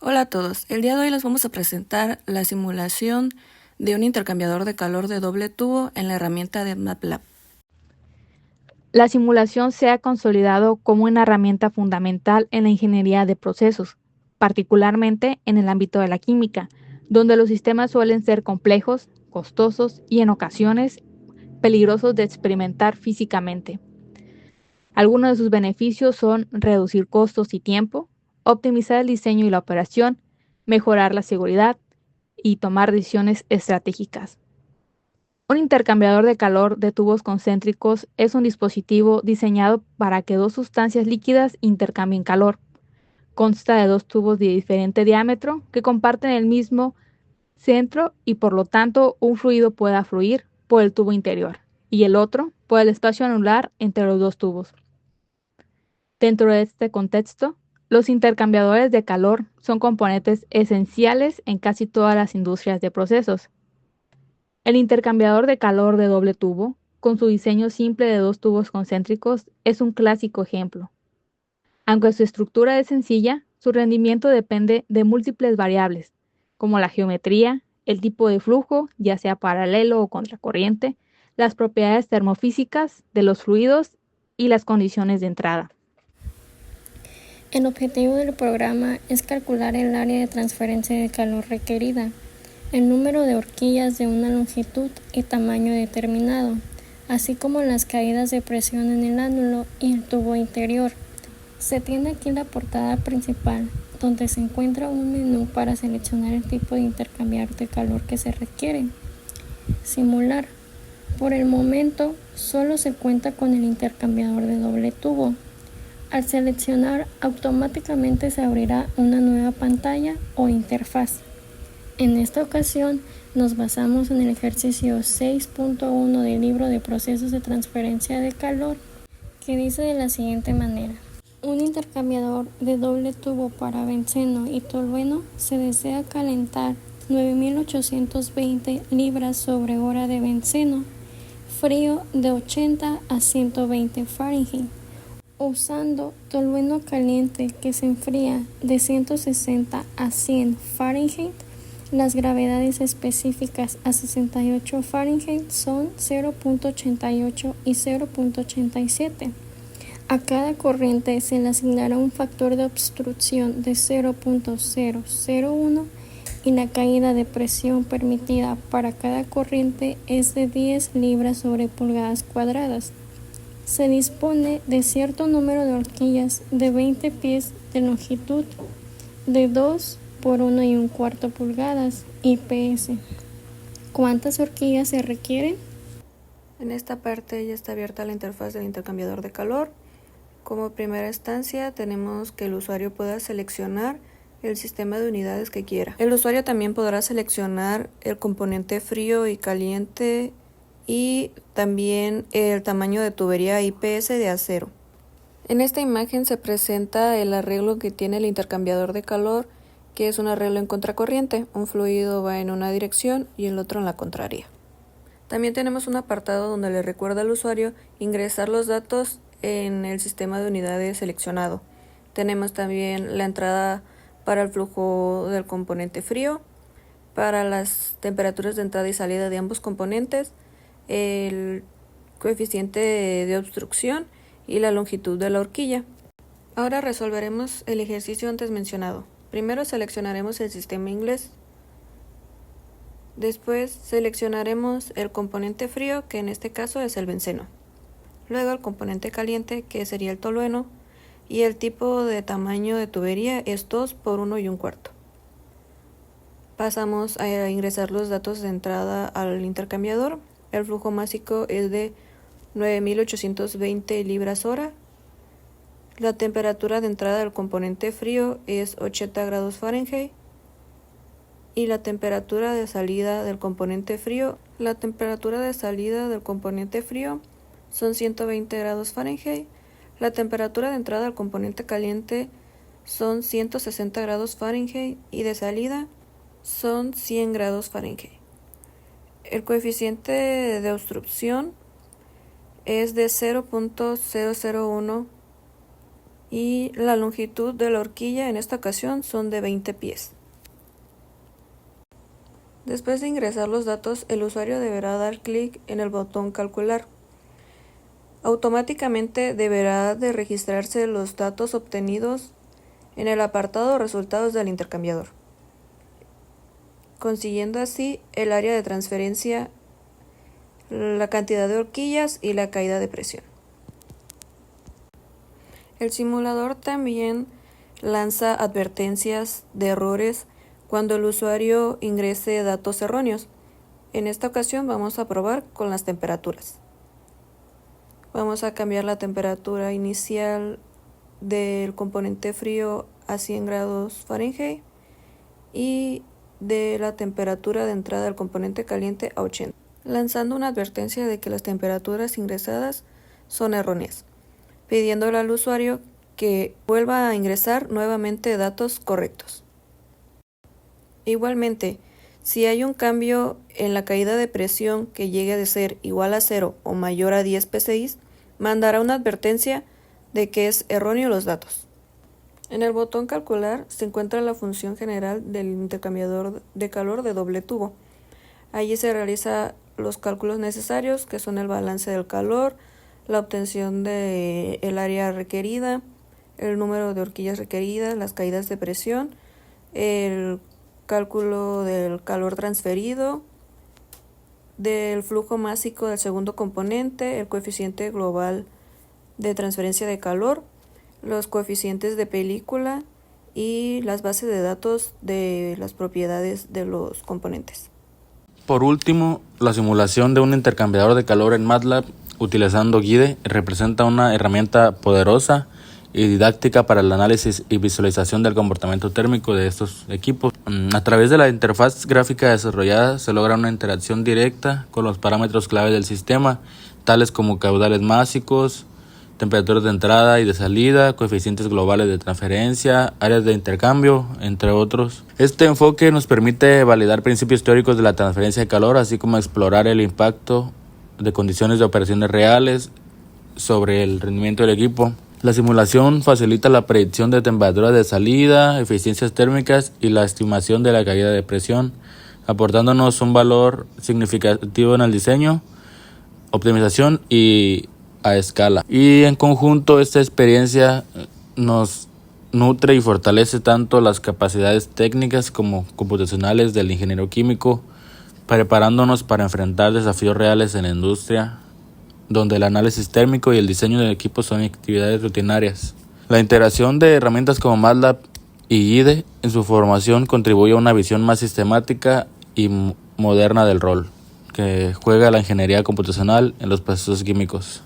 Hola a todos, el día de hoy les vamos a presentar la simulación de un intercambiador de calor de doble tubo en la herramienta de MATLAB. La simulación se ha consolidado como una herramienta fundamental en la ingeniería de procesos, particularmente en el ámbito de la química, donde los sistemas suelen ser complejos, costosos y en ocasiones peligrosos de experimentar físicamente. Algunos de sus beneficios son reducir costos y tiempo, optimizar el diseño y la operación, mejorar la seguridad y tomar decisiones estratégicas. Un intercambiador de calor de tubos concéntricos es un dispositivo diseñado para que dos sustancias líquidas intercambien calor. Consta de dos tubos de diferente diámetro que comparten el mismo centro y por lo tanto un fluido pueda fluir por el tubo interior y el otro por el espacio anular entre los dos tubos. Dentro de este contexto, los intercambiadores de calor son componentes esenciales en casi todas las industrias de procesos. El intercambiador de calor de doble tubo, con su diseño simple de dos tubos concéntricos, es un clásico ejemplo. Aunque su estructura es sencilla, su rendimiento depende de múltiples variables, como la geometría, el tipo de flujo, ya sea paralelo o contracorriente, las propiedades termofísicas de los fluidos y las condiciones de entrada. El objetivo del programa es calcular el área de transferencia de calor requerida, el número de horquillas de una longitud y tamaño determinado, así como las caídas de presión en el ánulo y el tubo interior. Se tiene aquí la portada principal, donde se encuentra un menú para seleccionar el tipo de intercambiador de calor que se requiere. Simular. Por el momento, solo se cuenta con el intercambiador de doble tubo. Al seleccionar, automáticamente se abrirá una nueva pantalla o interfaz. En esta ocasión, nos basamos en el ejercicio 6.1 del libro de procesos de transferencia de calor, que dice de la siguiente manera. Un intercambiador de doble tubo para benceno y tolueno se desea calentar 9.820 libras sobre hora de benceno, frío de 80 a 120 Fahrenheit. Usando tolueno caliente que se enfría de 160 a 100 Fahrenheit, las gravedades específicas a 68 Fahrenheit son 0.88 y 0.87. A cada corriente se le asignará un factor de obstrucción de 0.001 y la caída de presión permitida para cada corriente es de 10 libras sobre pulgadas cuadradas. Se dispone de cierto número de horquillas de 20 pies de longitud de 2 por 1 1/4 pulgadas IPS. ¿Cuántas horquillas se requieren? En esta parte ya está abierta la interfaz del intercambiador de calor. Como primera instancia tenemos que el usuario pueda seleccionar el sistema de unidades que quiera. El usuario también podrá seleccionar el componente frío y caliente y también el tamaño de tubería IPS de acero. En esta imagen se presenta el arreglo que tiene el intercambiador de calor, que es un arreglo en contracorriente. Un fluido va en una dirección y el otro en la contraria. También tenemos un apartado donde le recuerda al usuario ingresar los datos en el sistema de unidades seleccionado. Tenemos también la entrada para el flujo del componente frío, para las temperaturas de entrada y salida de ambos componentes, el coeficiente de obstrucción y la longitud de la horquilla. Ahora resolveremos el ejercicio antes mencionado. Primero seleccionaremos el sistema inglés. Después seleccionaremos el componente frío, que en este caso es el benceno. Luego el componente caliente, que sería el tolueno, y el tipo de tamaño de tubería es 2 por 1 1/4. Pasamos a ingresar los datos de entrada al intercambiador. El flujo másico es de 9.820 libras hora. La temperatura de entrada del componente frío es 80 grados Fahrenheit. Y la temperatura de salida del componente frío, son 120 grados Fahrenheit. La temperatura de entrada del componente caliente son 160 grados Fahrenheit y de salida son 100 grados Fahrenheit. El coeficiente de obstrucción es de 0.001 y la longitud de la horquilla en esta ocasión son de 20 pies. Después de ingresar los datos, el usuario deberá dar clic en el botón Calcular. Automáticamente deberá de registrarse los datos obtenidos en el apartado Resultados del intercambiador, consiguiendo así el área de transferencia, la cantidad de horquillas y la caída de presión. El simulador también lanza advertencias de errores cuando el usuario ingrese datos erróneos. En esta ocasión vamos a probar con las temperaturas. Vamos a cambiar la temperatura inicial del componente frío a 100 grados Fahrenheit y de la temperatura de entrada del componente caliente a 80, lanzando una advertencia de que las temperaturas ingresadas son erróneas, pidiéndole al usuario que vuelva a ingresar nuevamente datos correctos. Igualmente, si hay un cambio en la caída de presión que llegue de ser igual a 0 o mayor a 10 psi, mandará una advertencia de que es erróneo los datos. En el botón Calcular se encuentra la función general del intercambiador de calor de doble tubo. Allí se realizan los cálculos necesarios, que son el balance del calor, la obtención del área requerida, el número de horquillas requeridas, las caídas de presión, el cálculo del calor transferido, del flujo másico del segundo componente, el coeficiente global de transferencia de calor, los coeficientes de película y las bases de datos de las propiedades de los componentes. Por último, la simulación de un intercambiador de calor en MATLAB utilizando GUIDE representa una herramienta poderosa y didáctica para el análisis y visualización del comportamiento térmico de estos equipos. A través de la interfaz gráfica desarrollada se logra una interacción directa con los parámetros clave del sistema, tales como caudales máxicos, temperaturas de entrada y de salida, coeficientes globales de transferencia, áreas de intercambio, entre otros. Este enfoque nos permite validar principios teóricos de la transferencia de calor, así como explorar el impacto de condiciones de operaciones reales sobre el rendimiento del equipo. La simulación facilita la predicción de temperaturas de salida, eficiencias térmicas y la estimación de la caída de presión, aportándonos un valor significativo en el diseño, optimización y a escala. Y en conjunto esta experiencia nos nutre y fortalece tanto las capacidades técnicas como computacionales del ingeniero químico, preparándonos para enfrentar desafíos reales en la industria, donde el análisis térmico y el diseño de equipos son actividades rutinarias. La integración de herramientas como MATLAB y GUIDE en su formación contribuye a una visión más sistemática y moderna del rol que juega la ingeniería computacional en los procesos químicos.